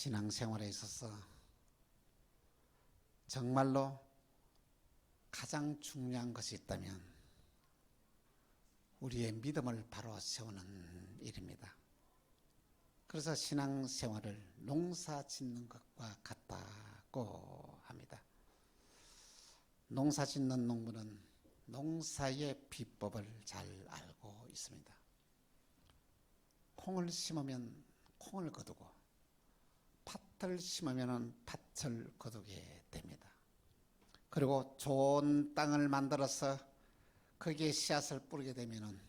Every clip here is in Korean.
신앙생활에 있어서 정말로 가장 중요한 것이 있다면 우리의 믿음을 바로 세우는 일입니다. 그래서 신앙생활을 농사 짓는 것과 같다고 합니다. 농사 짓는 농부는 농사의 비법을 잘 알고 있습니다. 콩을 심으면 콩을 거두고 팥을 심으면 팥을 거두게 됩니다. 그리고 좋은 땅을 만들어서 거기에 씨앗을 뿌리게 되면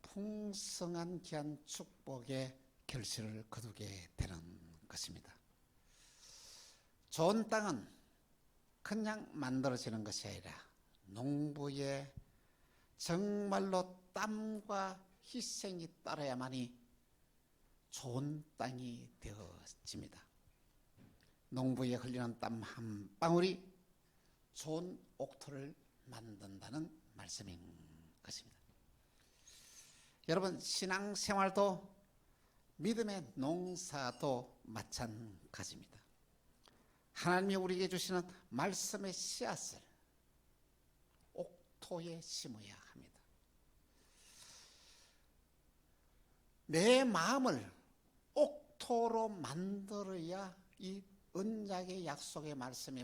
풍성한 귀한 축복의 결실을 거두게 되는 것입니다. 좋은 땅은 그냥 만들어지는 것이 아니라 농부의 정말로 땀과 희생이 따라야만이 좋은 땅이 되어집니다. 농부의 흘리는 땀 한 방울이 좋은 옥토를 만든다는 말씀인 것입니다. 여러분, 신앙생활도 믿음의 농사도 마찬가지입니다. 하나님이 우리에게 주시는 말씀의 씨앗을 옥토에 심어야 합니다. 내 마음을 옥토로 만들어야 이 언약의 약속의 말씀이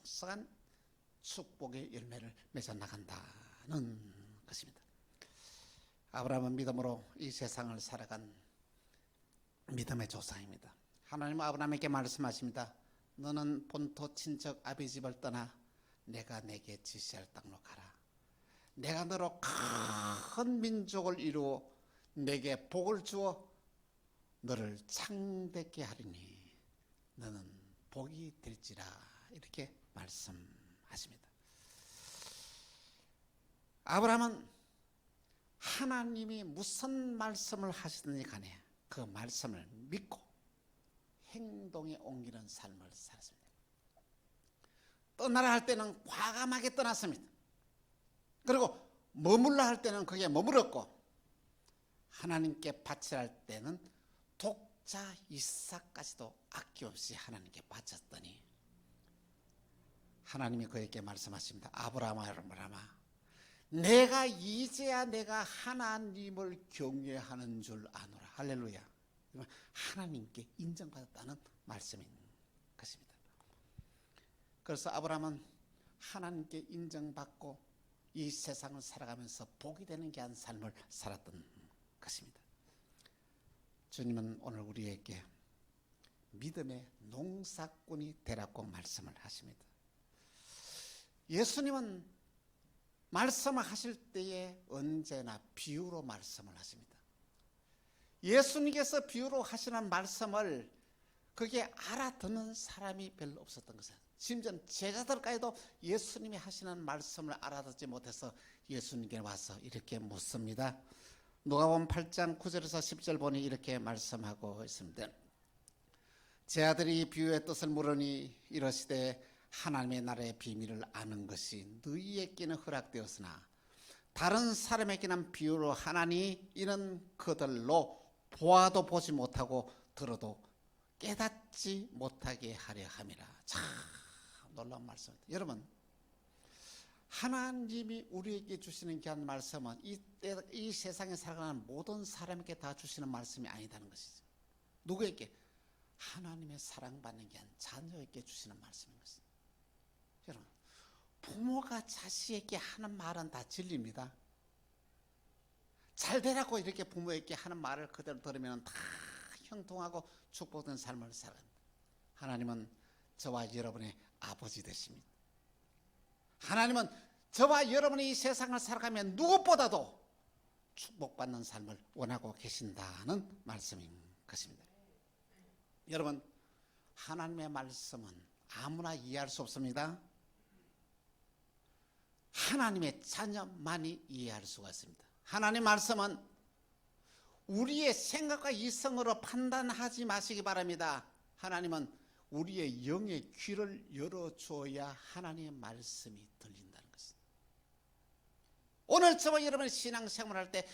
풍성한 축복의 열매를 맺어 나간다는 것입니다. 아브라함은 믿음으로 이 세상을 살아간 믿음의 조상입니다. 하나님은 아브라함에게 말씀하십니다. 너는 본토 친척 아비 집을 떠나 내가 내게 지시할 땅으로 가라. 내가 너로 큰 민족을 이루어 내게 복을 주어 너를 창대케 하리니 너는 복이 될지라. 이렇게 말씀하십니다. 아브라함은 하나님이 무슨 말씀을 하시든지 간에 그 말씀을 믿고 행동에 옮기는 삶을 살았습니다. 떠나라 할 때는 과감하게 떠났습니다. 그리고 머물라 할 때는 거기에 머물렀고, 하나님께 바치라 할 때는 독자 이삭까지도 아낌없이 하나님께 바쳤더니 하나님이 그에게 말씀하십니다. 아브라함아, 내가 이제야 내가 하나님을 경외하는 줄 아노라. 할렐루야. 하나님께 인정받았다는 말씀인 것입니다. 그래서 아브라함은 하나님께 인정받고 이 세상을 살아가면서 복이 되는 귀한 삶을 살았던 것입니다. 주님은 오늘 우리에게 믿음의 농사꾼이 되라고 말씀을 하십니다. 예수님은 말씀하실 때에 언제나 비유로 말씀을 하십니다. 예수님께서 비유로 하시는 말씀을 그게 알아듣는 사람이 별로 없었던 것이에요. 심지어 제자들까지도 예수님이 하시는 말씀을 알아듣지 못해서 예수님께 와서 이렇게 묻습니다. 누가복음 8장 9절에서 10절 보니 이렇게 말씀하고 있습니다. 제 아들이 비유의 뜻을 물으니 이러시되 하나님의 나라의 비밀을 아는 것이 너희에게는 허락되었으나 다른 사람에게는 비유로 하나니 이는 그들로 보아도 보지 못하고 들어도 깨닫지 못하게 하려 함이라. 참 놀라운 말씀입니다. 여러분, 하나님이 우리에게 주시는 귀한 말씀은 이 세상에 살아가는 모든 사람에게 다 주시는 말씀이 아니다는 것이죠. 누구에게? 하나님의 사랑받는 귀한 자녀에게 주시는 말씀인 것입니다. 여러분, 부모가 자식에게 하는 말은 다 진리입니다. 잘 되라고 이렇게 부모에게 하는 말을 그대로 들으면 다 형통하고 축복된 삶을 살아갑니다. 하나님은 저와 여러분의 아버지 되십니다. 하나님은 저와 여러분이 이 세상을 살아가면 누구보다도 축복받는 삶을 원하고 계신다는 말씀인 것입니다. 여러분, 하나님의 말씀은 아무나 이해할 수 없습니다. 하나님의 자녀만이 이해할 수가 있습니다. 하나님의 말씀은 우리의 생각과 이성으로 판단하지 마시기 바랍니다. 하나님은 우리의 영의 귀를 열어줘야 하나님의 말씀이 들린다는 것입니다. 오늘 저와 여러분이 신앙생활할 때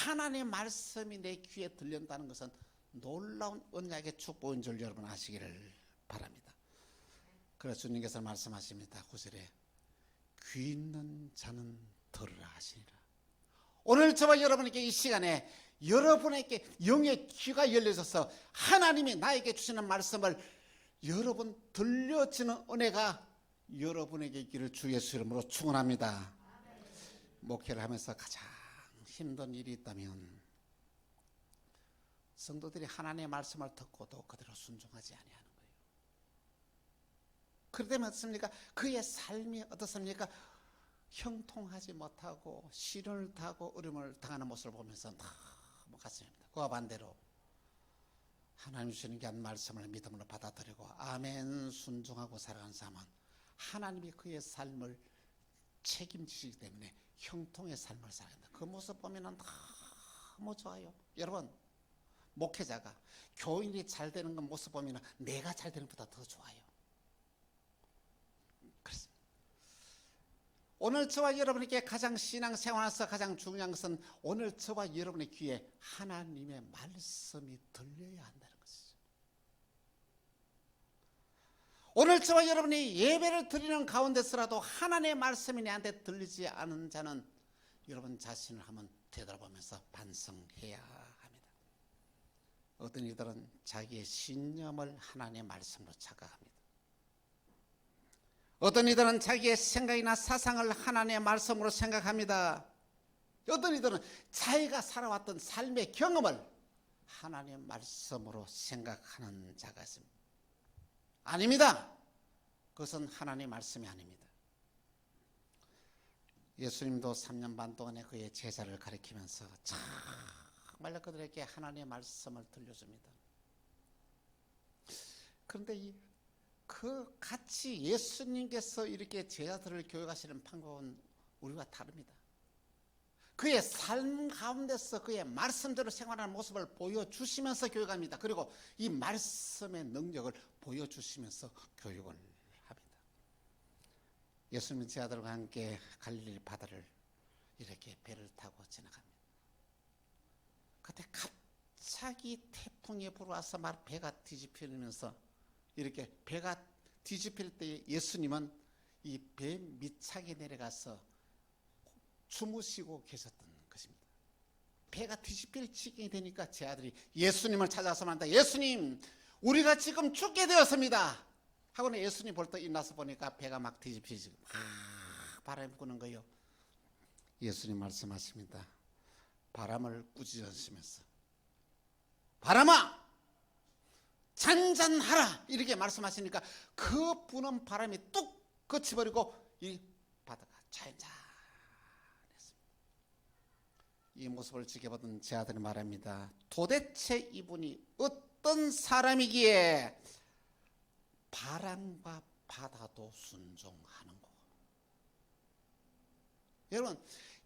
하나님의 말씀이 내 귀에 들린다는 것은 놀라운 언약의 축복인 줄 여러분 아시기를 바랍니다. 그래서 주님께서 말씀하십니다. 9절에 귀 있는 자는 들으라 하시니라. 오늘 저와 여러분에게 이 시간에 여러분에게 영의 귀가 열려져서 하나님이 나에게 주시는 말씀을 여러분 들려지는 은혜가 여러분에게 있기를 주 예수 이름으로 축원합니다. 목회를 하면서 가장 힘든 일이 있다면 성도들이 하나님의 말씀을 듣고도 그대로 순종하지 아니하는 거예요. 그러면 어떻습니까? 그의 삶이 어떻습니까? 형통하지 못하고 시련을 타고 어려움을 당하는 모습을 보면서 너무 가슴입니다. 그와 반대로 하나님 주시는 게 한 말씀을 믿음으로 받아들이고 아멘 순종하고 살아가는 사람은 하나님이 그의 삶을 책임지시기 때문에 형통의 삶을 살아간다. 그 모습 보면 너무 좋아요. 여러분 목회자가 교인이 잘 되는 그 모습 보면 내가 잘 되는 것보다 더 좋아요. 그렇습니다. 오늘 저와 여러분에게 가장 신앙생활에서 가장 중요한 것은 오늘 저와 여러분의 귀에 하나님의 말씀이 들려야 한다는 것이죠. 오늘 저와 여러분이 예배를 드리는 가운데서라도 하나님의 말씀이 내한테 들리지 않은 자는 여러분 자신을 한번 되돌아보면서 반성해야 합니다. 어떤 이들은 자기의 신념을 하나님의 말씀으로 착각합니다. 어떤 이들은 자기의 생각이나 사상을 하나님의 말씀으로 생각합니다. 어떤 이들은 자기가 살아왔던 삶의 경험을 하나님의 말씀으로 생각하는 자가 있습니다. 아닙니다. 그것은 하나님의 말씀이 아닙니다. 예수님도 3년 반 동안에 그의 제자를 가리키면서 정말 그들에게 하나님의 말씀을 들려줍니다. 그런데 그 같이 예수님께서 이렇게 제자들을 교육하시는 방법은 우리와 다릅니다. 그의 삶 가운데서 그의 말씀대로 생활하는 모습을 보여주시면서 교육합니다. 그리고 이 말씀의 능력을 보여주시면서 교육을 합니다. 예수님 제자들과 함께 갈릴리 바다를 이렇게 배를 타고 지나갑니다. 그때 갑자기 태풍이 불어와서 막 배가 뒤집히면서 이렇게 배가 뒤집힐 때 예수님은 이 배 밑창에 내려가서 주무시고 계셨던 것입니다. 배가 뒤집힐 지경이 되니까 제 아들이 예수님을 찾아서 말한다. 예수님, 우리가 지금 죽게 되었습니다. 하고는 예수님 볼 때 일어나서 보니까 배가 막 뒤집히지 막 바람이 부는 거예요. 예수님 말씀하십니다. 바람을 꾸짖으시면서 바람아 잔잔하라 이렇게 말씀하시니까 그 부는 바람이 뚝 그쳐버리고 이 바다가 잔잔했습니다. 이 모습을 지켜보던 제 아들이 말합니다. 도대체 이분이 어떤 사람이기에 바람과 바다도 순종하는 거. 여러분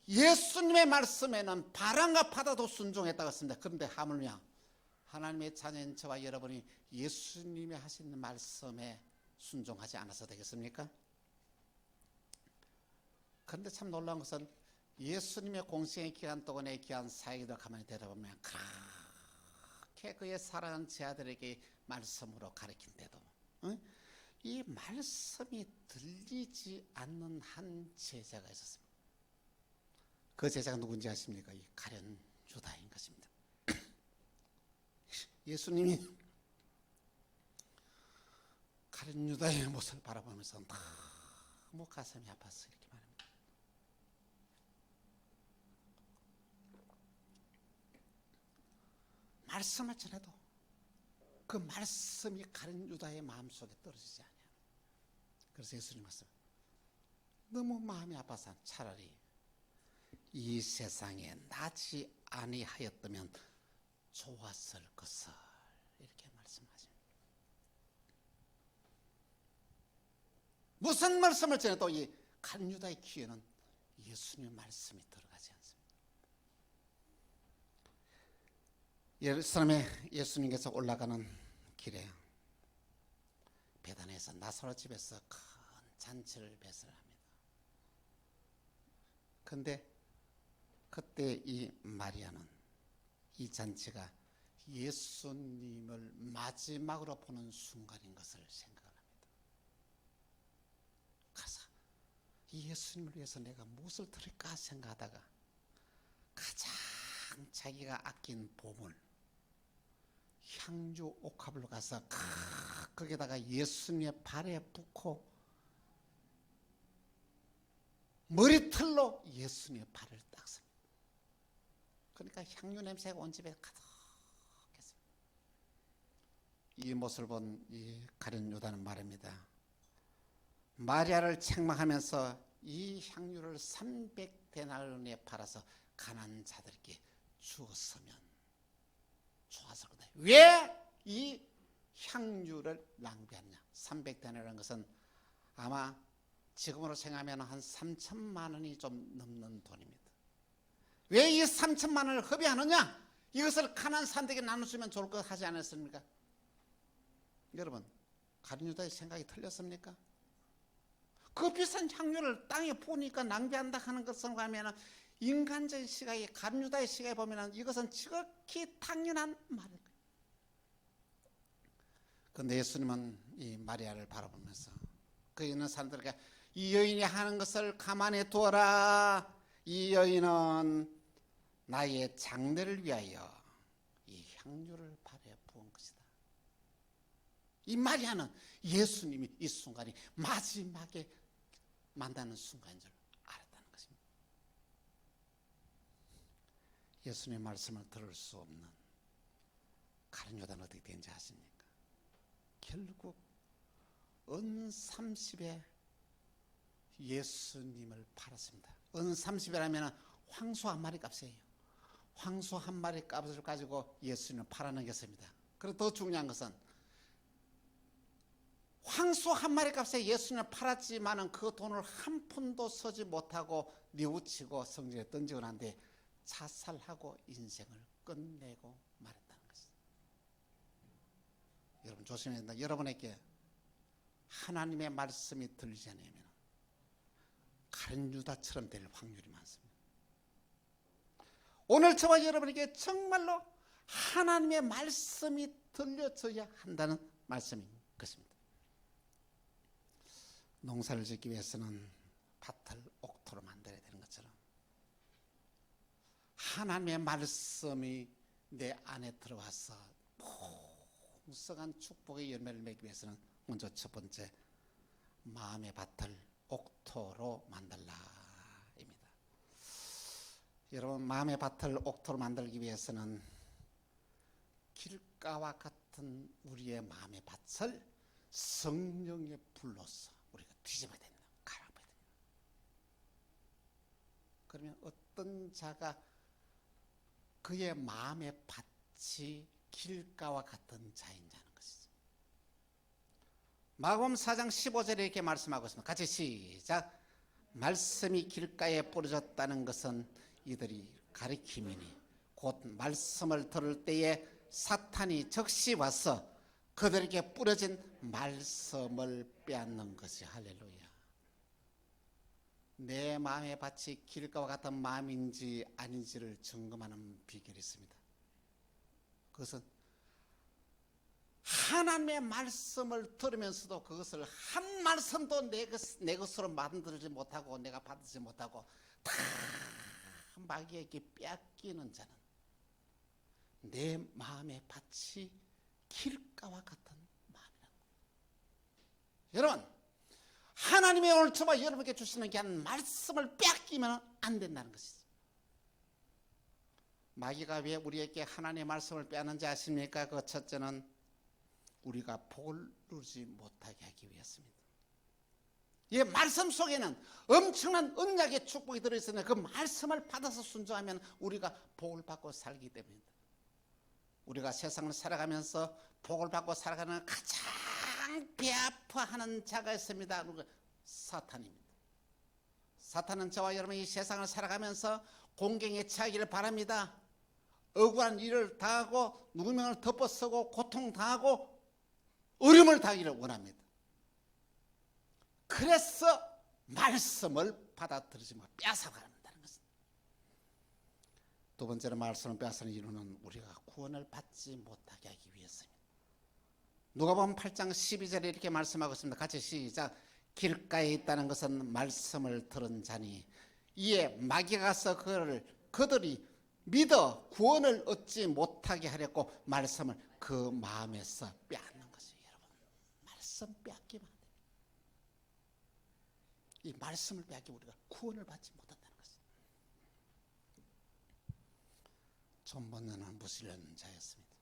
예수님의 말씀에는 바람과 바다도 순종했다고 했습니다. 그런데 하물며 하나님의 자녀인 저와 여러분이 예수님이 하시는 말씀에 순종하지 않아서 되겠습니까? 그런데 참 놀라운 것은 예수님의 공생의 기간 동안의 귀한 사역을 가만히 들여다보면 그렇게 그의 사랑하는 제 아들에게 말씀으로 가르친데도 이 말씀이 들리지 않는 한 제자가 있었습니다. 그 제자가 누군지 아십니까? 이 가룟 유다인 것입니다. 예수님이 가룟 유다의 모습을 바라보면서 너무 가슴이 아팠어요. 이렇게 말합니다. 말씀을 전해도 그 말씀이 가룟 유다의 마음속에 떨어지지 않아요. 그래서 예수님 말씀 너무 마음이 아파서 차라리 이 세상에 나지 아니하였다면 좋았을 것을 이렇게 말씀하십니다. 무슨 말씀을 전해도 이 가룟 유다의 귀에는 예수님의 말씀이 들어가지 않습니다. 예루살렘에 예수님께서 올라가는 길에 베다니에서 나사로 집에서 큰 잔치를 배설합니다. 그런데 그때 이 마리아는 이 잔치가 예수님을 마지막으로 보는 순간인 것을 생각합니다. 가서 이 예수님을 위해서 내가 무엇을 드릴까 생각하다가 가장 자기가 아낀 보물 향주 옥합으로 가서 거기다가 예수님의 발에 붓고 머리털로 예수님의 발을 닦습니다. 그러니까 향유 냄새가 온 집에 가득했습니다. 이 모습을 본 이 가룟 유다는 말입니다. 마리아를 책망하면서 이 향유를 300데나리온에 팔아서 가난한 자들에게 주었으면 좋았을 거다. 왜 이 향유를 낭비했냐? 300데나리온이라는 것은 아마 지금으로 생각하면 한 3천만 원이 좀 넘는 돈입니다. 왜 이 3천만 원을 허비하느냐? 이것을 가난한 사람들에게 나눠주면 좋을 것 하지 않았습니까? 여러분, 가룟 유다의 생각이 틀렸습니까? 그 비싼 향유를 땅에 부으니까 낭비한다 하는 것을 하면 인간적인 시각에 가룟 유다의 시각에 보면 이것은 지극히 당연한 말일 거예요. 그런데 예수님은 이 마리아를 바라보면서 그 있는 사람들에게 이 여인이 하는 것을 가만히 두어라. 이 여인은 나의 장례를 위하여 이 향유를 발에 부은 것이다. 이 마리아는 예수님이 이 순간이 마지막에 만나는 순간인 줄 알았다는 것입니다. 예수님의 말씀을 들을 수 없는 가룟 유다는 어떻게 된지 아십니까? 결국 은 30에 예수님을 팔았습니다. 은 30이라면 황소 한 마리 값이에요. 황소 한 마리 값을 가지고 예수님을 팔아넘겼습니다. 그리고 더 중요한 것은 황소 한 마리 값에 예수님을 팔았지만은 그 돈을 한 푼도 쓰지 못하고 뉘우치고 성전에 던지고 난 뒤에 자살하고 인생을 끝내고 말했다는 것입니다. 여러분 조심해야 된다. 여러분에게 하나님의 말씀이 들리지 않으면 가룟 유다처럼 될 확률이 많습니다. 오늘 저와 여러분에게 정말로 하나님의 말씀이 들려져야 한다는 말씀인 것입니다. 농사를 짓기 위해서는 밭을 옥토로 만들어야 되는 것처럼 하나님의 말씀이 내 안에 들어와서 풍성한 축복의 열매를 맺기 위해서는 먼저 첫 번째 마음의 밭을 옥토로 만들라입니다. 여러분 마음의 밭을 옥토로 만들기 위해서는 길가와 같은 우리의 마음의 밭을 성령의 불로서 우리가 뒤집어야 된다. 갈아버려야 된다. 그러면 어떤 자가 그의 마음의 밭이 길가와 같은 자인지 하는 것이죠. 마가복음 4장 15절에 이렇게 말씀하고 있습니다. 같이 시작. 말씀이 길가에 뿌려졌다는 것은 이들이 가리킴이니 곧 말씀을 들을 때에 사탄이 즉시 와서 그들에게 뿌려진 말씀을 빼앗는 것이 할렐루야. 내 마음의 밭이 길가와 같은 마음인지 아닌지를 점검하는 비결이 있습니다. 그것은 하나님의 말씀을 들으면서도 그것을 한 말씀도 내 것으로 만들지 못하고 내가 받지 못하고 다 마귀에게 빼앗기는 자는 내 마음의 밭이 길가와 같은 마음이라는 거예요. 여러분 하나님의 오늘 저와 여러분에게 주시는 귀한 말씀을 빼앗기면 안 된다는 것이죠. 마귀가 왜 우리에게 하나님의 말씀을 빼앗는지 아십니까? 그 첫째는 우리가 복을 누리지 못하게 하기 위해서입니다. 이 말씀 속에는 엄청난 언약의 축복이 들어있으니 그 말씀을 받아서 순종하면 우리가 복을 받고 살기 때문입니다. 우리가 세상을 살아가면서 복을 받고 살아가는 가장 배아파하는 자가 있습니다. 사탄입니다. 사탄은 저와 여러분이 이 세상을 살아가면서 공경에 처하기를 바랍니다. 억울한 일을 당하고 누명을 덮어쓰고 고통당하고 어려움을 당하기를 원합니다. 그래서 말씀을 받아들이지 마 빼앗아가는 것입니다. 두 번째로 말씀을 빼앗는 이유는 우리가 구원을 받지 못하게 하기 위해서입니다. 누가복음 8장 12절에 이렇게 말씀하고 있습니다. 같이 시작. 길가에 있다는 것은 말씀을 들은 자니 이에 마귀가 가서 그들이 믿어 구원을 얻지 못하게 하려고 말씀을 그 마음에서 빼앗는 것이에요. 여러분, 말씀 빼앗기면 안 돼요. 이 말씀을 빼앗기면 우리가 구원을 받지 못한다는 것이에요. 존 번너는 무신론 자였습니다.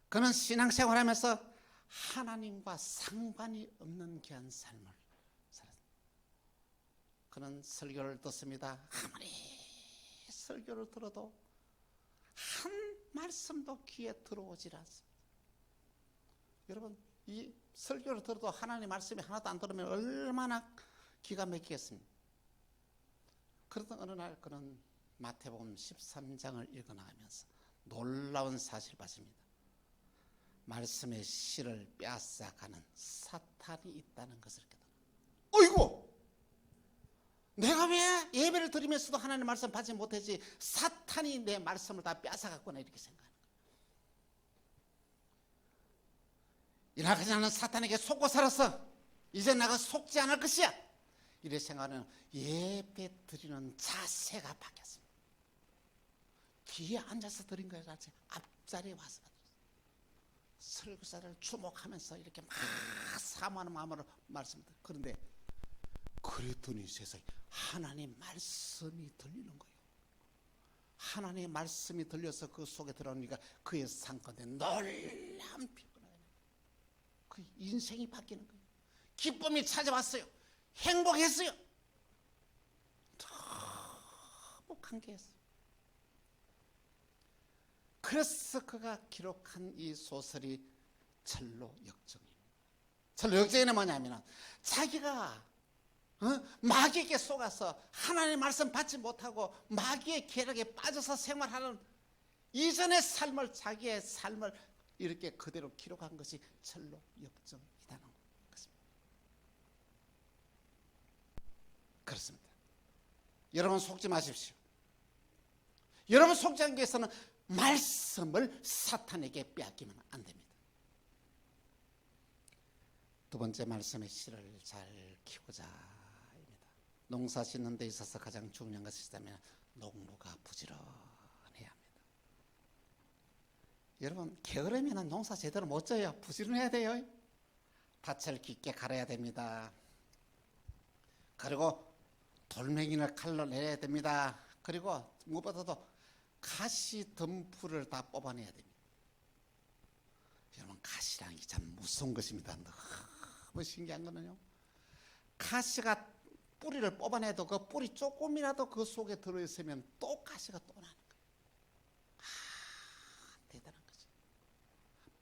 그는 신앙생활하면서 하나님과 상관이 없는 귀한 삶을 살았습니다. 그는 설교를 듣습니다. 아무리 설교를 들어도 한 말씀도 귀에 들어오질 않습니다. 여러분, 이 설교를 들어도 하나님 말씀이 하나도 안 들으면 얼마나 기가 막히겠습니까? 그러던 어느 날 그는 마태복음 13장을 읽어나가면서 놀라운 사실을 봤습니다. 말씀의 실을 빼앗아가는 사탄이 있다는 것을 깨달아. 어이구! 내가 왜 예배를 드리면서도 하나님의 말씀 받지 못하지? 사탄이 내 말씀을 다 빼앗아갔구나 이렇게 생각하는 거예요. 이날까지 나는 사탄에게 속고 살았어. 이제 내가 속지 않을 것이야. 이래 생각하는 예배 드리는 자세가 바뀌었습니다. 뒤에 앉아서 드린 거예요. 앞자리에 와서 설교사를 주목하면서 이렇게 막 사모하는 마음으로 말씀드려요. 그런데 그랬더니 세상에 하나님의 말씀이 들리는 거예요. 하나님의 말씀이 들려서 그 속에 들어오니까 그의 삶 가운데 놀라운 피곤함이 그 인생이 바뀌는 거예요. 기쁨이 찾아왔어요. 행복했어요. 너무 감개했어요. 그래서 그가 기록한 이 소설이 철로역정입니다. 철로역정에는 뭐냐면 자기가 마귀에게 속아서 하나님의 말씀 받지 못하고 마귀의 계략에 빠져서 생활하는 이전의 삶을, 자기의 삶을 이렇게 그대로 기록한 것이 철로역정이라는 것입니다. 그렇습니다. 여러분 속지 마십시오. 여러분 속지 않기 위해서는 말씀을 사탄에게 빼앗기면 안 됩니다. 두 번째 말씀의 씨를 잘 키우자입니다. 농사 짓는 데 있어서 가장 중요한 것이 있다면 농부가 부지런해야 합니다. 여러분 게으르면 농사 제대로 못 져요. 부지런해야 돼요. 밭을 깊게 갈아야 됩니다. 그리고 돌멩이를 칼로 내야 됩니다. 그리고 무엇보다도 가시 덤불을 다 뽑아내야 됩니다. 여러분 가시라는 게 참 무서운 것입니다. 너무 신기한 거는요. 가시가 뿌리를 뽑아내도 그 뿌리 조금이라도 그 속에 들어있으면 또 가시가 또 나는 거예요. 대단한 거죠.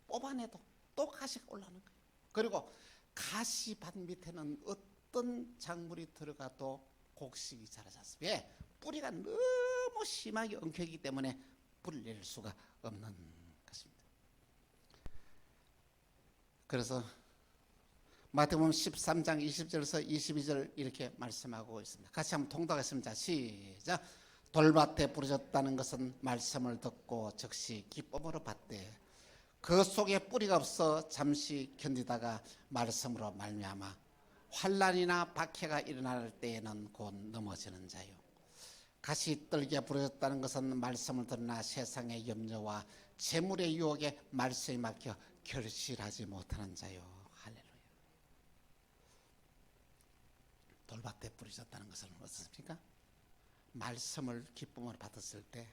뽑아내도 또 가시가 올라오는 거예요. 그리고 가시밭 밑에는 어떤 작물이 들어가도 곡식이 자라지 않습니다. 왜? 뿌리가 너무 심하게 엉켜있기 때문에 뿌리를 낼 수가 없는 것입니다. 그래서 마태복음 13장 20절에서 22절 이렇게 말씀하고 있습니다. 같이 한번 통독하겠습니다. 시작. 돌밭에 부러졌다는 것은 말씀을 듣고 즉시 기쁨으로 받되 그 속에 뿌리가 없어 잠시 견디다가 말씀으로 말미암아 환난이나 박해가 일어날 때에는 곧 넘어지는 자요. 가시떨기에 부러졌다는 것은 말씀을 듣나 세상의 염려와 재물의 유혹에 말씀이 막혀 결실하지 못하는 자요. 할렐루야. 돌밭에 부러졌다는 것은 어떻습니까? 말씀을 기쁨으로 받았을 때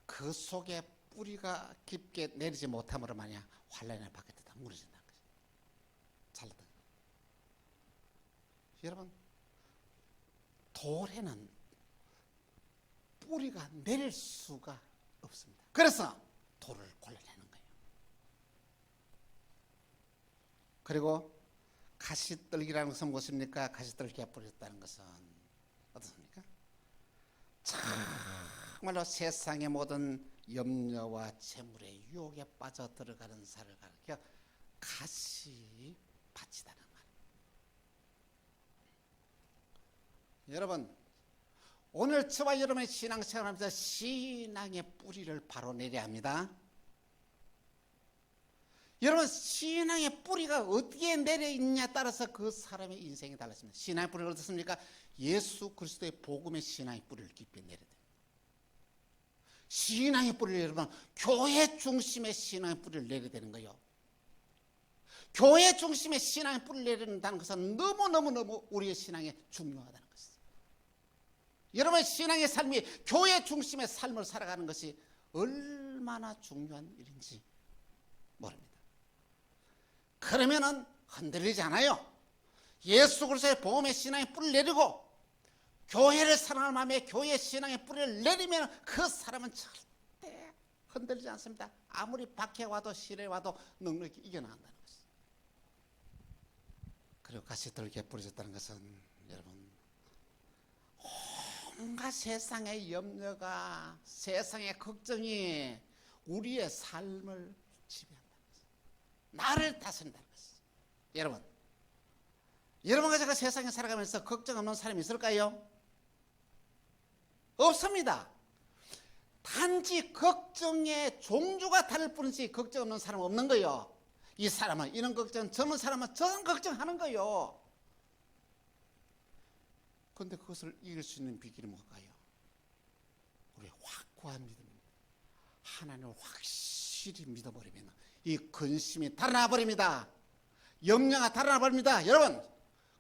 그 속에 뿌리가 깊게 내리지 못함으로 말이야 환난을 받게 되다 무너진다는 거죠. 잘 듣. 여러분 돌에는 뿌리가 내릴 수가 없습니다. 그래서 돌을 골라내는 거예요. 그리고 가시떨기라는 것은 무엇입니까? 가시떨기가 뿌려졌다는 것은 어떻습니까? 정말로 세상의 모든 염려와 재물의 유혹에 빠져 들어가는 사를 가리켜 가시밭이라는 말. 여러분 오늘 저와 여러분의 신앙생활하면서 신앙의 뿌리를 바로 내려야 합니다. 여러분, 신앙의 뿌리가 어디에 내려있느냐에 따라서 그 사람의 인생이 달라집니다. 신앙의 뿌리가 어떻습니까? 예수 그리스도의 복음의 신앙의 뿌리를 깊이 내려야 돼요. 신앙의 뿌리를 여러분, 교회 중심의 신앙의 뿌리를 내려야 되는 거예요. 교회 중심의 신앙의 뿌리를 내린다는 것은 너무너무 우리의 신앙에 중요하다는 것이죠. 여러분의 신앙의 삶이 교회 중심의 삶을 살아가는 것이 얼마나 중요한 일인지 모릅니다. 그러면은 흔들리지 않아요. 예수 그리스도의 복음의 신앙의 뿌리를 내리고 교회를 사랑하는 마음에 교회의 신앙의 뿌리를 내리면 그 사람은 절대 흔들리지 않습니다. 아무리 박해 와도 시련이 와도 넉넉히 이겨나간다는 것이죠. 그리고 가시떨기에 뿌려졌다는 것은 여러분, 온갖 세상의 염려가, 세상의 걱정이 우리의 삶을 지배한다는 것이죠. 나를 다스린다는 것이죠. 여러분과 제가 세상에 살아가면서 걱정 없는 사람이 있을까요? 없습니다. 단지 걱정의 종류가 다를 뿐이지 걱정 없는 사람은 없는 거예요. 이 사람은 이런 걱정, 저런 사람은 저런 걱정하는 거예요. 그런데 그것을 이길 수 있는 비결이 뭘까요? 우리 확고한 믿음입니다. 하나님을 확실히 믿어버리면 이 근심이 달아나 버립니다. 염려가 달아나 버립니다. 여러분,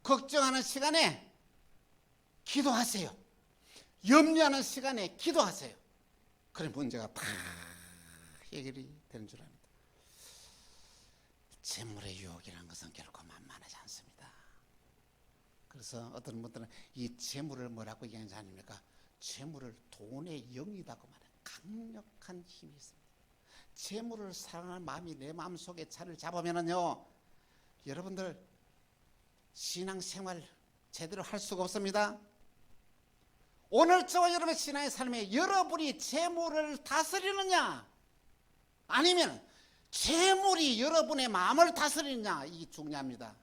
걱정하는 시간에 기도하세요. 염려하는 시간에 기도하세요. 그래 문제가 다 해결이 되는 줄 압니다. 재물의 유혹이라는 것은 결코 만만하지 않습니다. 그래서 어떤 분들은 이 재물을 뭐라고 얘기하는지 아닙니까? 재물을 돈의 영이라고 말해요. 강력한 힘이 있습니다. 재물을 사랑하는 마음이 내 마음속에 자리를 잡으면은요, 여러분들 신앙생활 제대로 할 수가 없습니다. 오늘 저와 여러분의 신앙의 삶에 여러분이 재물을 다스리느냐, 아니면 재물이 여러분의 마음을 다스리느냐, 이게 중요합니다.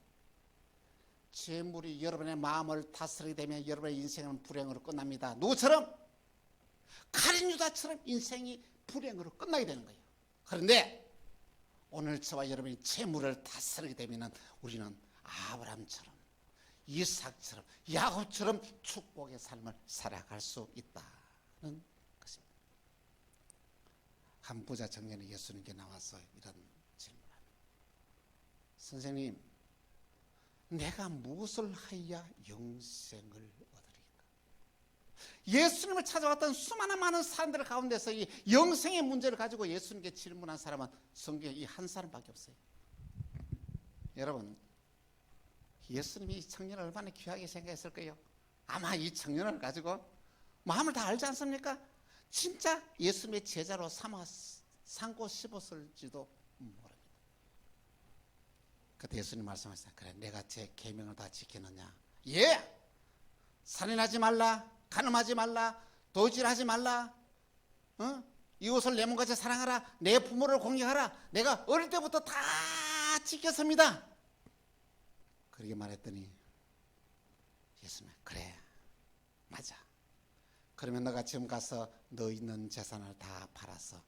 재물이 여러분의 마음을 다스리게 되면 여러분의 인생은 불행으로 끝납니다. 누구처럼? 가룟 유다처럼 인생이 불행으로 끝나게 되는 거예요. 그런데 오늘 저와 여러분이 재물을 다스리게 되면 우리는 아브라함처럼, 이삭처럼, 야곱처럼 축복의 삶을 살아갈 수 있다는 것입니다. 한 부자 청년이 예수님께 나와서 이런 질문을 합니다. 선생님, 내가 무엇을 하여야 영생을 얻으리까? 예수님을 찾아왔던 수많은 많은 사람들 가운데서 이 영생의 문제를 가지고 예수님께 질문한 사람은 성경에 이 한 사람밖에 없어요. 여러분, 예수님이 이 청년을 얼마나 귀하게 생각했을 거예요? 아마 이 청년을 가지고 마음을 다 알지 않습니까? 진짜 예수님의 제자로 삼고 싶었을지도 모릅니다. 그때 예수님 말씀하셨어요. 그래, 내가 제 계명을 다 지키느냐? 예! 살인하지 말라, 간음하지 말라, 도질하지 말라, 이웃을 내 몸같이 사랑하라, 내 부모를 공경하라, 내가 어릴 때부터 다 지켰습니다. 그렇게 말했더니 예수님이 그래, 맞아. 그러면 너가 지금 가서 너 있는 재산을 다 팔아서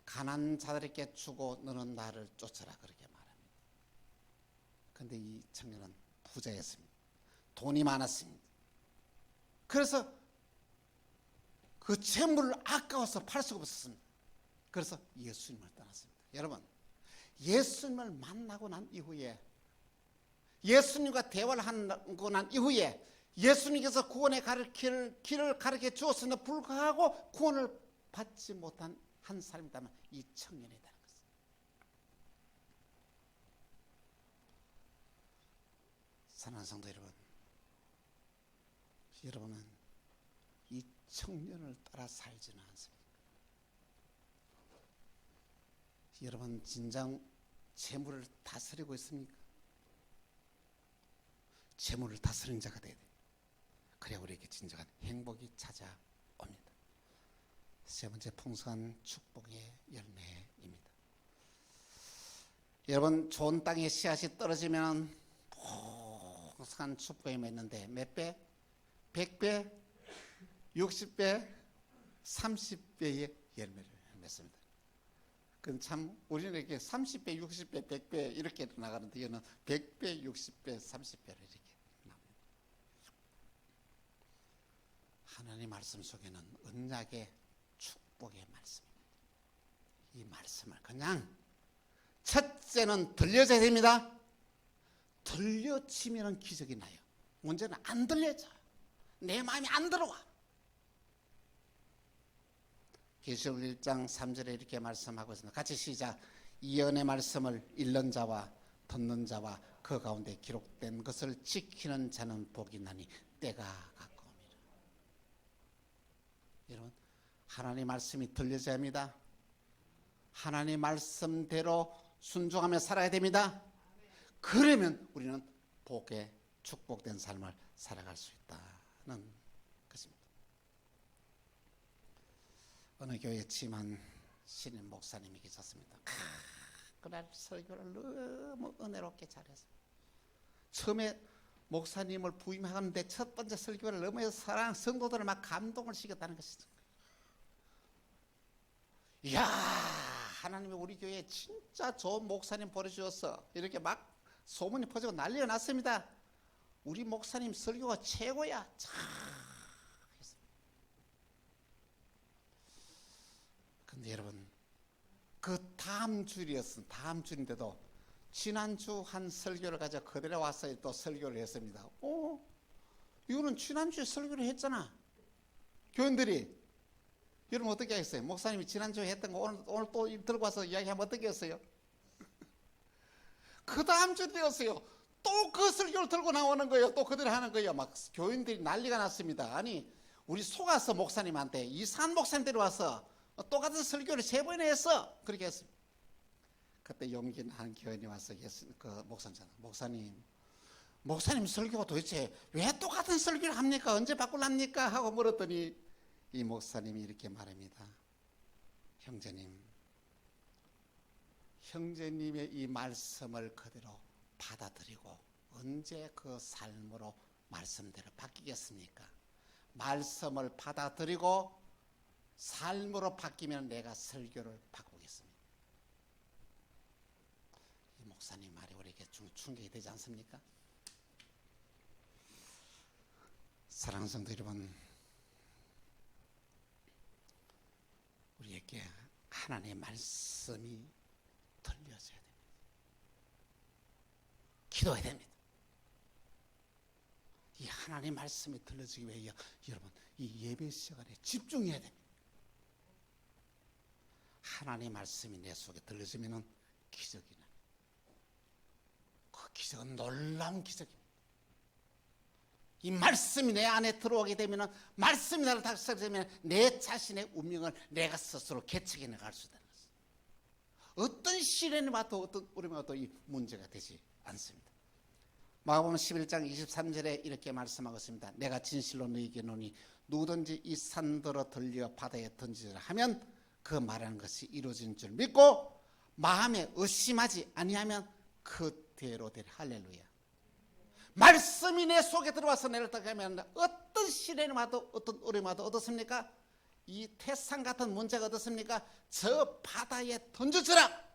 가난한 자들에게 주고 너는 나를 쫓아라, 그렇게 말합니다. 그런데 이 청년은 부자였습니다. 돈이 많았습니다. 그래서 그 재물을 아까워서 팔 수가 없었습니다. 그래서 예수님을 떠났습니다. 여러분, 예수님을 만나고 난 이후에, 예수님과 대화를 하고 난 이후에 예수님께서 구원의 길을 가르쳐 주었음에도 불구하고 구원을 받지 못한 한 사람이라면 이 청년이라는 것입니다. 사랑하는 성도 여러분, 여러분은 이 청년을 따라 살지는 않습니까? 여러분 진정 재물을 다스리고 있습니까? 재물을 다스리는 자가 돼야 돼요. 그래야 우리에게 진정한 행복이 찾아옵니다. 세 번째, 풍성한 축복의 열매입니다. 여러분, 좋은 땅에 씨앗이 떨어지면 풍성한 축복이 맺는데 몇 배? 100배? 60배, 30배의 열매를 맺습니다. 그건 참 우리는 이렇게 30배, 60배, 100배 이렇게 나가는데 이거는 100배, 60배, 30배를 이렇게 나옵니다. 하나님 말씀 속에는 언약의 축복의 말씀입니다. 이 말씀을 그냥 첫째는 들려져야 됩니다. 들려지면 기적이 나요. 문제는 안 들려져. 내 마음이 안 들어와. 계시록 1장 3절에 이렇게 말씀하고 있습니다. 같이 시작. 이 연의 말씀을 읽는 자와 듣는 자와 그 가운데 기록된 것을 지키는 자는 복이 나니 때가 가까움이라. 여러분, 하나님의 말씀이 들려져야 합니다. 하나님의 말씀대로 순종하며 살아야 됩니다. 그러면 우리는 복에 축복된 삶을 살아갈 수 있다는 것입니다. 어느 교회에 지만 신임 목사님이 계셨습니다. 그날 설교를 너무 은혜롭게 잘했어요. 처음에 목사님을 부임하는데 첫 번째 설교를 너무 사랑 성도들을 막 감동을 시켰다는 것이죠. 이야, 하나님이 우리 교회에 진짜 좋은 목사님 보내주셨어. 이렇게 막 소문이 퍼지고 난리가 났습니다. 우리 목사님 설교가 최고야. 근데 여러분, 그 다음 주일이었습니다. 다음 주인데도 지난주 한 설교를 가지고 그대로 와서 또 설교를 했습니다. 이거는 지난주에 설교를 했잖아. 교인들이. 여러분 어떻게 하겠어요? 목사님이 지난주에 했던 거 오늘 또 들고 와서 이야기하면 어떻게 했어요? 그 다음 주 되었어요. 또 그 설교를 들고 나오는 거예요. 또 그대로 하는 거예요. 막 교인들이 난리가 났습니다. 아니, 우리 속아서 목사님한테 이상한 목사님들이 와서 똑같은 설교를 3번이나 했어. 그렇게 했습니다. 그때 용기 있는 한 교인이 와서 그 목사님 설교가 도대체 왜 똑같은 설교를 합니까? 언제 바꾸랍니까? 하고 물었더니 이 목사님이 이렇게 말합니다. 형제님의 이 말씀을 그대로 받아들이고 언제 그 삶으로 말씀대로 바뀌겠습니까? 말씀을 받아들이고 삶으로 바뀌면 내가 설교를 바꾸겠습니다. 이 목사님 말이 우리에게 충격이 되지 않습니까? 사랑하는 성도 여러분, 우리에게 하나님의 말씀이 들려져야 됩니다. 기도해야 됩니다. 이 하나님의 말씀이 들려지기 위해 여러분 이 예배 시간에 집중해야 됩니다. 하나님의 말씀이 내 속에 들려지면 기적이 나요. 그 기적은 놀라운 기적입니다. 이 말씀이 내 안에 들어오게 되면, 말씀이 나를 다스리면 내 자신의 운명을 내가 스스로 개척해 나갈 수 있다는 것입니다. 어떤 시련이 와도 어떤 어려움이 와도 이 문제가 되지 않습니다. 마가복음 11장 23절에 이렇게 말씀하고 있습니다. 내가 진실로 너희에게 이르노니 누구든지 이 산들어 들려 바다에 던지라 하면 그 말하는 것이 이루어진 줄 믿고 마음에 의심하지 아니하면 그대로 되리라. 할렐루야. 말씀이 내 속에 들어와서 내를 따르면 어떤 시련이 와도 어떤 어려움이 와도 어떻습니까? 이 태산 같은 문제가 어떻습니까? 저 바다에 던져지라.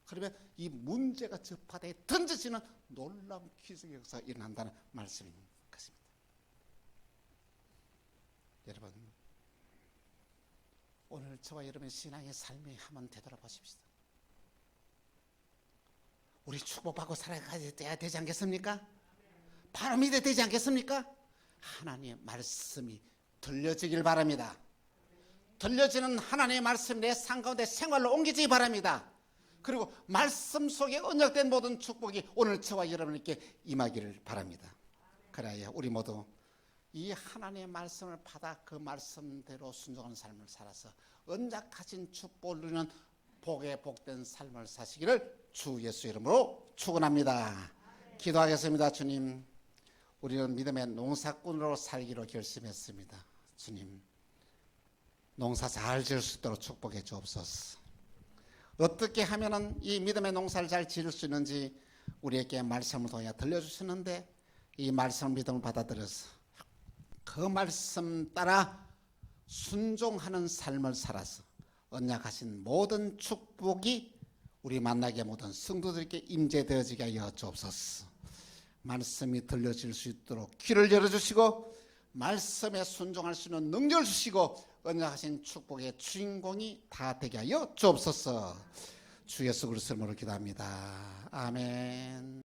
그러면 이 문제가 저 바다에 던져지는 놀라운 기적의 역사가 일어난다는 말씀인 것입니다. 여러분, 오늘 저와 여러분의 신앙의 삶에 한번 되돌아보십시오. 우리 축복받고 살아가야 되지 않겠습니까? 바로 믿어야 되지 않겠습니까? 하나님의 말씀이 들려지길 바랍니다. 들려지는 하나님의 말씀 내 삶 가운데 생활로 옮기지 바랍니다. 그리고 말씀 속에 언약된 모든 축복이 오늘 저와 여러분에게 임하기를 바랍니다. 그래야 우리 모두 이 하나님의 말씀을 받아 그 말씀대로 순종하는 삶을 살아서 언약하신 축복을 누리는 복에 복된 삶을 사시기를 주 예수 이름으로 축원합니다. 기도하겠습니다. 주님, 우리는 믿음의 농사꾼으로 살기로 결심했습니다. 주님, 농사 잘 지을 수 있도록 축복해 주옵소서. 어떻게 하면 이 믿음의 농사를 잘 지을 수 있는지 우리에게 말씀을 통해 들려주시는데 이 말씀을 믿음을 받아들여서 그 말씀 따라 순종하는 삶을 살아서 언약하신 모든 축복이 우리 만나게 모든 성도들에게 임재되어지게 하여 주옵소서. 말씀이 들려질 수 있도록 귀를 열어주시고 말씀에 순종할 수 있는 능력을 주시고 언약하신 축복의 주인공이 다 되게 하여 주옵소서. 주 예수 그리스도의 이름으로 기도합니다. 아멘.